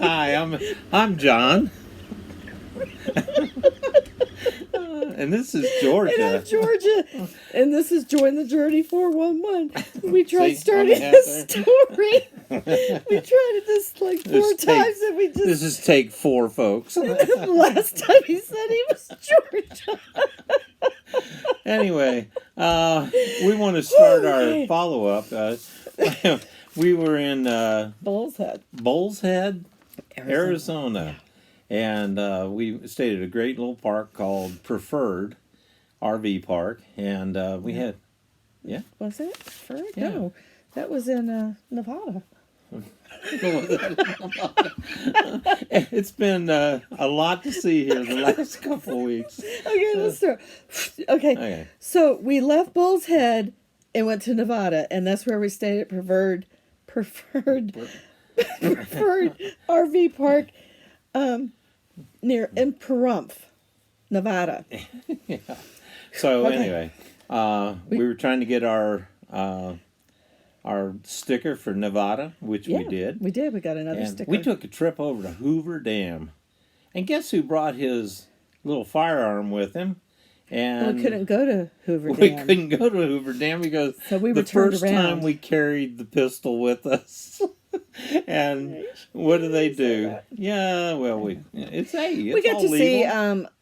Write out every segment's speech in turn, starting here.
Hi, I'm John. And this is Georgia. And I'm Georgia. And this is Join the Journey 411. We tried See, starting only half this there. story. We tried it this like four times and we just... This is take 4, folks. The last time he said he was Georgia. Anyway, we want to start our follow-up. We were in Bull's Head, Arizona. And we stayed at a great little park called Preferred RV Park. And we had, yeah. Was it? Preferred? Yeah. No, that was in Nevada. It's been a lot to see here the last couple of weeks. Okay, let's start. Okay, so we left Bull's Head and went to Nevada, and that's where we stayed at Preferred RV Park near in Pahrump, Nevada. Yeah. So anyway, we were trying to get our sticker for Nevada, which we did. We did. We got another sticker. We took a trip over to Hoover Dam. And guess who brought his little firearm with him? And we couldn't go to Hoover Dam. We couldn't go to Hoover Dam because the first time we carried the pistol with us. And what do they do? Yeah, well, we got to see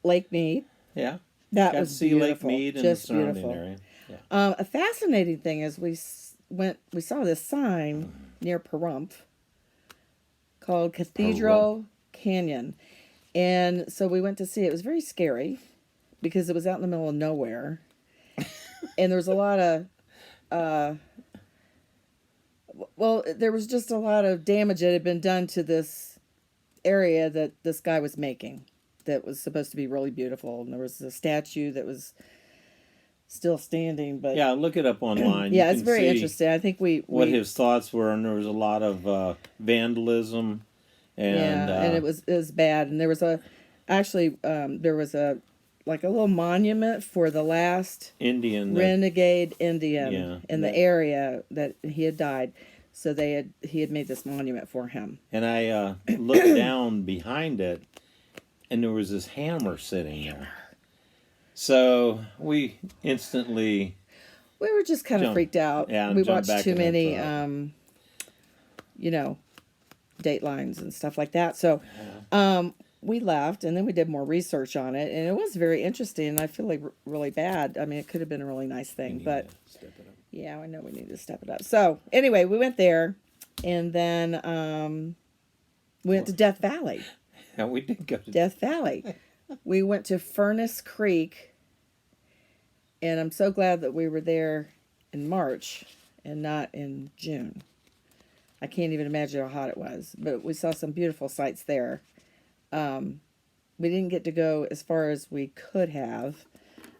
Lake Mead. Yeah. That was beautiful. Lake Mead and just the surrounding beautiful. area. Yeah. A fascinating thing is we saw this sign near Pahrump called Cathedral Canyon. And so we went to see it. It was very scary because it was out in the middle of nowhere. And there was a lot of there was just a lot of damage that had been done to this area that this guy was making that was supposed to be really beautiful. And there was a statue that was still standing, but... Yeah, look it up online. Yeah, it's very interesting. I think what his thoughts were, and there was a lot of vandalism. And it was bad. And there was a little monument for the last renegade Indian in the area that he had died. So he had made this monument for him. And I looked down behind it, and there was this hammer sitting there. So we instantly... We were just kind of freaked out. Yeah, we watched too many, Datelines and stuff like that. So we left, and then we did more research on it, and it was very interesting, and I feel like really bad. I mean, it could have been a really nice thing, but yeah, I know we need to step it up. So anyway, we went there, and then we went to Death Valley. Yeah, we did go to Death Valley. We went to Furnace Creek, and I'm so glad that we were there in March and not in June. I can't even imagine how hot it was, but we saw some beautiful sights there. We didn't get to go as far as we could have,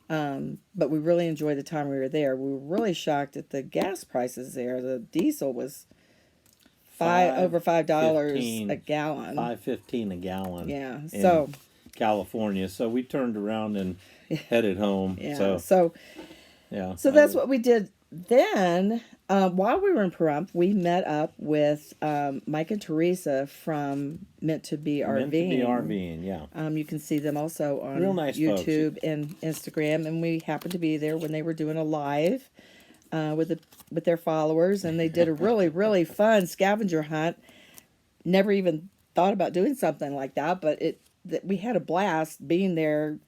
but we really enjoyed the time we were there. We were really shocked at the gas prices there. The diesel was over $5 a gallon. $5.15 a gallon. Yeah, in California. So we turned around and headed home. Yeah. So that's what we did. Then, while we were in Pahrump, we met up with Mike and Teresa from Meant to Be RVing. Meant to Be RVing, yeah. You can see them also on Real nice YouTube folks. and Instagram, and we happened to be there when they were doing a live with their followers, and they did a really, really fun scavenger hunt. Never even thought about doing something like that, but we had a blast being there,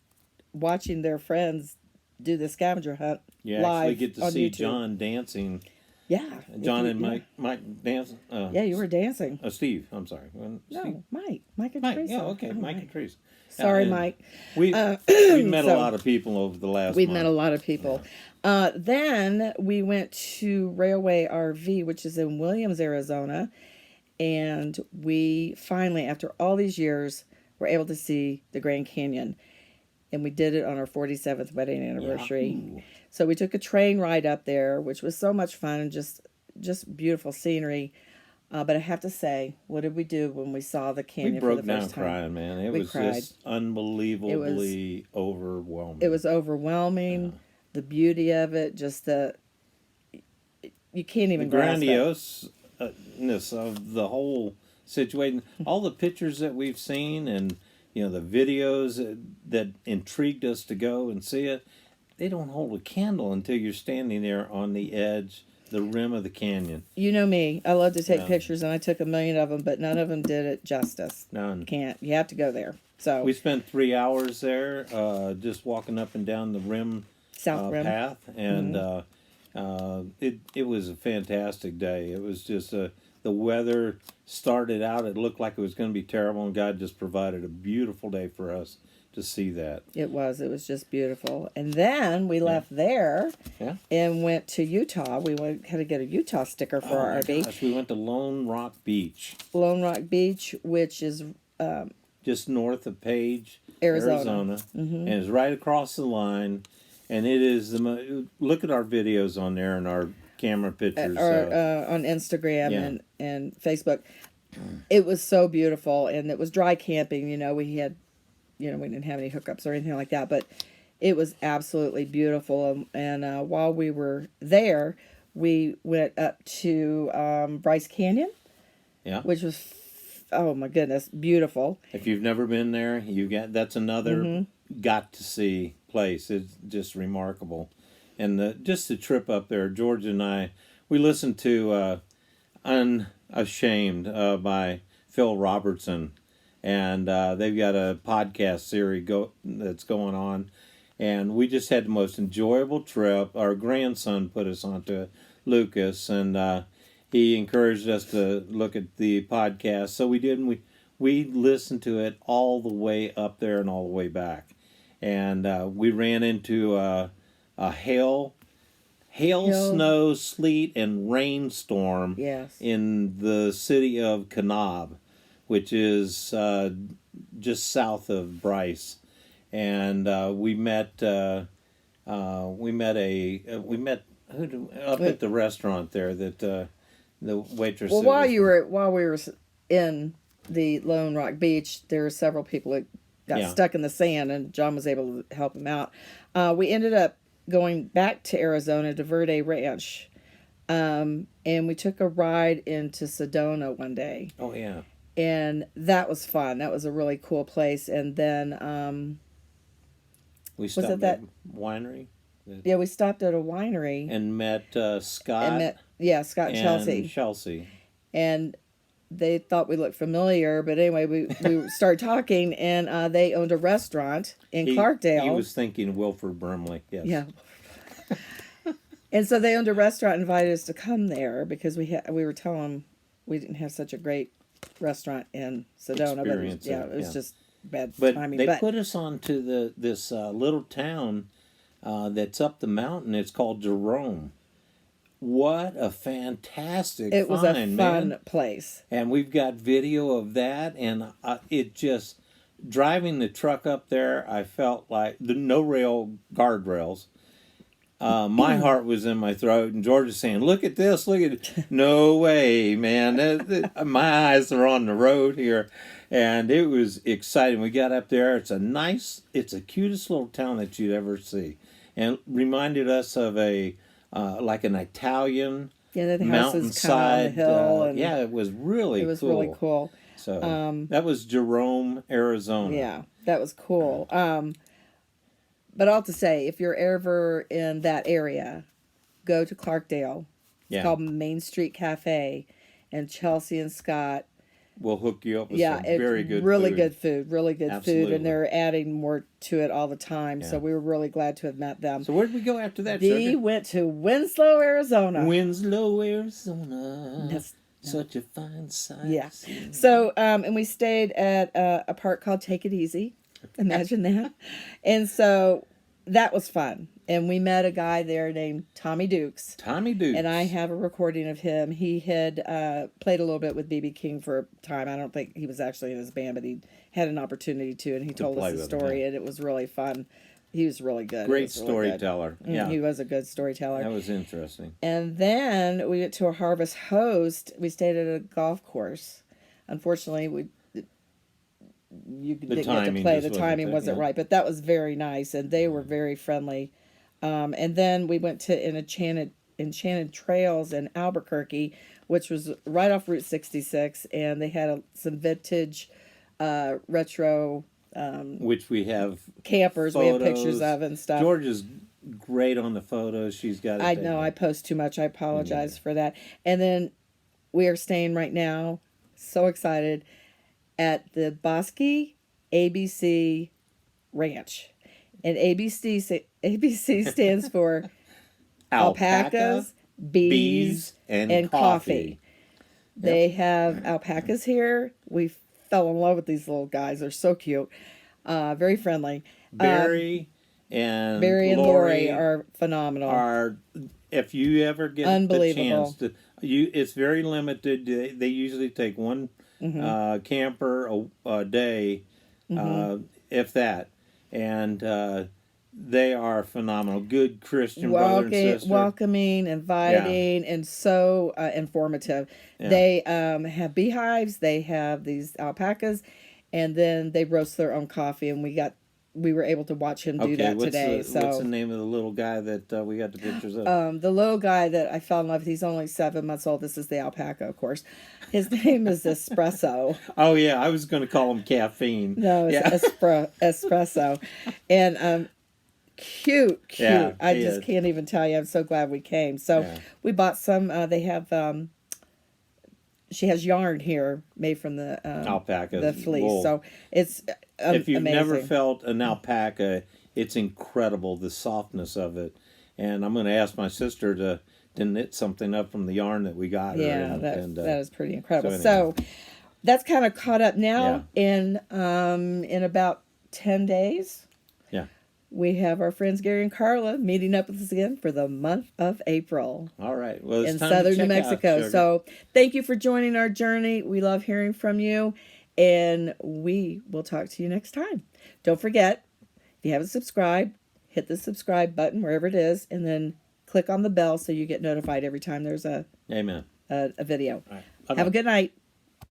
watching their friends do the scavenger hunt. You live actually get to on see YouTube. John dancing. Yeah. John and Mike dancing. Yeah, you were dancing. Steve, I'm sorry. No, Mike and Mike, Teresa. yeah, okay, Mike and Teresa. Sorry, Mike. We met a lot of people over the last month. We've met a lot of people. Yeah. Then we went to Railway RV, which is in Williams, Arizona. And we finally, after all these years, were able to see the Grand Canyon. And we did it on our 47th wedding anniversary. Yeah. So we took a train ride up there, which was so much fun and just beautiful scenery. But I have to say, what did we do when we saw the canyon for the first time? We broke down crying, man. It was just unbelievably overwhelming. It was overwhelming. Yeah. The beauty of it, just you can't even grasp it. The grandioseness of the whole situated. All the pictures that we've seen and, the videos that intrigued us to go and see it, they don't hold a candle until you're standing there on the edge, the rim of the canyon. You know me. I love to take pictures, and I took 1,000,000 of them, but none of them did it justice. None. Can't. You have to go there. So we spent 3 hours there, just walking up and down the rim, South rim path, and it was a fantastic day. It was just the weather started out. It looked like it was going to be terrible, and God just provided a beautiful day for us to see that. It was just beautiful. And then we left there and went to Utah. We had to get a Utah sticker for our RV. Gosh, we went to Lone Rock Beach. Lone Rock Beach, which is just north of Page, Arizona. And it's right across the line. And it is look at our videos on there and our camera pictures. On Instagram and Facebook. It was so beautiful, and it was dry camping. We had, we didn't have any hookups or anything like that, but it was absolutely beautiful. And while we were there, we went up to Bryce Canyon, which was, oh my goodness, beautiful. If you've never been there, that's another got to see place. It's just remarkable. And just the trip up there, George and I, we listened to Unashamed by Phil Robertson. And they've got a podcast series that's going on. And we just had the most enjoyable trip. Our grandson put us onto it, Lucas, and he encouraged us to look at the podcast. So we did, and we listened to it all the way up there and all the way back. And we ran into a hail, snow, sleet, and rainstorm in the city of Kanab, which is just south of Bryce, and we met up at the restaurant there that the waitress. Well, while we were in the Lone Rock Beach, there were several people that got stuck in the sand, and John was able to help them out. We ended up going back to Arizona to Verde Ranch, and we took a ride into Sedona one day. Oh yeah. And that was fun. That was a really cool place. And then we stopped at that winery. Yeah, we stopped at a winery and met Scott. Scott and Chelsea. And they thought we looked familiar, but anyway, we started talking, and they owned a restaurant in Clarkdale. He was thinking Wilford Brimley. Yes. Yeah. And so they owned a restaurant, and invited us to come there because we were telling them we didn't have such a great restaurant in Sedona, but it was just bad timing. They put us on to this little town that's up the mountain. It's called Jerome. What a fantastic It was a fun place. And we've got video of that, and it just, driving the truck up there, I felt like, no guardrails. My heart was in my throat, and George is saying, look at this, look at it. No way, man. My eyes are on the road here. And it was exciting. We got up there. It's the cutest little town that you'd ever see. And reminded us of like an Italian mountainside. It was really cool. Really cool. So that was Jerome, Arizona. Yeah, that was cool. But all to say, if you're ever in that area, go to Clarkdale. It's called Main Street Cafe, and Chelsea and Scott will hook you up with some very good food. Really good food, and they're adding more to it all the time. Yeah. So we were really glad to have met them. So where did we go after that? We went to Winslow, Arizona. That's such a fine sight. Yeah. So and we stayed at a park called Take It Easy. Imagine that. And so that was fun. And we met a guy there named Tommy Dukes. And I have a recording of him. He had played a little bit with B.B. King for a time. I don't think he was actually in his band, but he had an opportunity to, and he told us the story, and it was really fun. He was really good. Great storyteller. Really good. He was a good storyteller. That was interesting. And then we went to a Harvest Host. We stayed at a golf course. Unfortunately, you didn't get to play. The timing wasn't right, but that was very nice, and they were very friendly. And then we went to an Enchanted Enchanted Trails in Albuquerque, which was right off Route 66, and they had some vintage, retro which we have campers we have pictures photos. of and stuff. George is great on the photos. She's got it. I know I post too much. I apologize for that. And then we are staying right now, so excited, at the Bosque ABC Ranch. And ABC stands for alpacas, bees, and coffee. They have alpacas here. We fell in love with these little guys. They're so cute. Very friendly. Barry and Lori are phenomenal. If you ever get the chance to, it's very limited. They usually take one camper a day, if that, and they are phenomenal. Good Christian brother and sister. Welcoming, inviting, and so informative. Yeah. They have beehives. They have these alpacas, and then they roast their own coffee. And we were able to watch him do that today. What's the name of the little guy that we got the pictures of? The little guy that I fell in love with, he's only 7 months old. This is the alpaca, of course. His name is Espresso. Oh, yeah. I was going to call him Caffeine. No, it's Espresso. And cute. Yeah, I just can't even tell you. I'm so glad we came. So we bought some. They have... she has yarn here made from the alpaca, the fleece. wool. So it's if you've amazing. never felt an alpaca, it's incredible, the softness of it. And I'm going to ask my sister to knit something up from the yarn that we got her. Yeah, that is pretty incredible. So that's kind of caught up now. In about 10 days. Yeah. We have our friends Gary and Carla meeting up with us again for the month of April. All right. Well, it's in time southern to check New Mexico. out, so thank you for joining our journey. We love hearing from you, and we will talk to you next time. Don't forget, if you haven't subscribed, hit the subscribe button wherever it is, and then click on the bell so you get notified every time there's a Amen. a video. All right. Have a good night.